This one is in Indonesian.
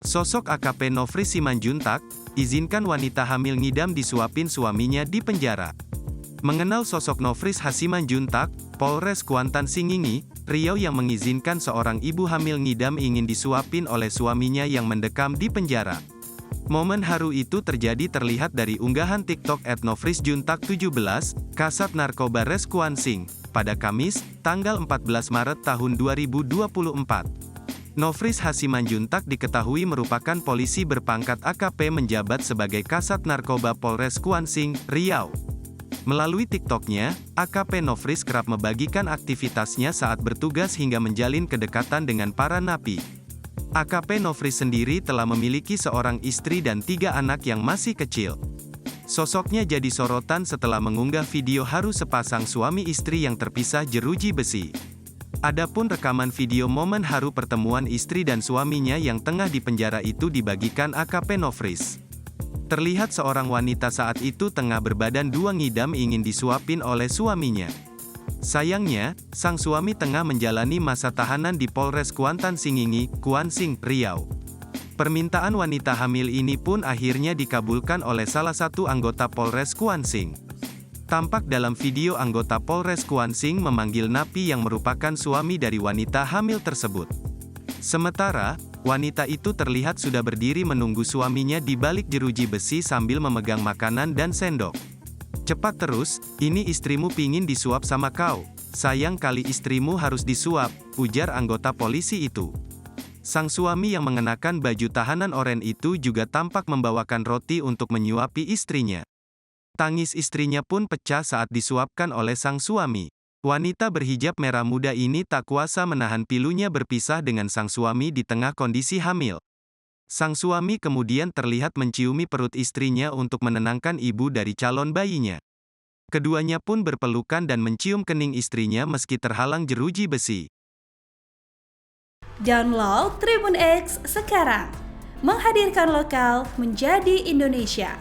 Sosok AKP Nofris Simanjuntak, izinkan wanita hamil ngidam disuapin suaminya di penjara. Mengenal sosok Nofris Simanjuntak, Polres Kuantan Singingi, Riau yang mengizinkan seorang ibu hamil ngidam ingin disuapin oleh suaminya yang mendekam di penjara. Momen haru itu terlihat dari unggahan TikTok @nofrisjuntak17, Kasat Narkoba Res Kuansing, pada Kamis, tanggal 14 Maret tahun 2024. Nofris Simanjuntak diketahui merupakan polisi berpangkat AKP menjabat sebagai Kasat Narkoba Polres Kuansing, Riau. Melalui TikToknya, AKP Nofris kerap membagikan aktivitasnya saat bertugas hingga menjalin kedekatan dengan para napi. AKP Nofris sendiri telah memiliki seorang istri dan 3 anak yang masih kecil. Sosoknya jadi sorotan setelah mengunggah video haru sepasang suami istri yang terpisah jeruji besi. Adapun rekaman video momen haru pertemuan istri dan suaminya yang tengah di penjara itu dibagikan AKP Nofris. Terlihat seorang wanita saat itu tengah berbadan 2 ngidam ingin disuapin oleh suaminya. Sayangnya, sang suami tengah menjalani masa tahanan di Polres Kuantan Singingi, Kuansing, Riau. Permintaan wanita hamil ini pun akhirnya dikabulkan oleh salah satu anggota Polres Kuansing. Tampak dalam video anggota Polres Kuansing memanggil napi yang merupakan suami dari wanita hamil tersebut. Sementara, wanita itu terlihat sudah berdiri menunggu suaminya di balik jeruji besi sambil memegang makanan dan sendok. "Cepat terus, ini istrimu pingin disuap sama kau. Sayang kali istrimu harus disuap," ujar anggota polisi itu. Sang suami yang mengenakan baju tahanan oranye itu juga tampak membawakan roti untuk menyuapi istrinya. Tangis istrinya pun pecah saat disuapkan oleh sang suami. Wanita berhijab merah muda ini tak kuasa menahan pilunya berpisah dengan sang suami di tengah kondisi hamil. Sang suami kemudian terlihat menciumi perut istrinya untuk menenangkan ibu dari calon bayinya. Keduanya pun berpelukan dan mencium kening istrinya meski terhalang jeruji besi. Download Tribun X sekarang, menghadirkan lokal menjadi Indonesia.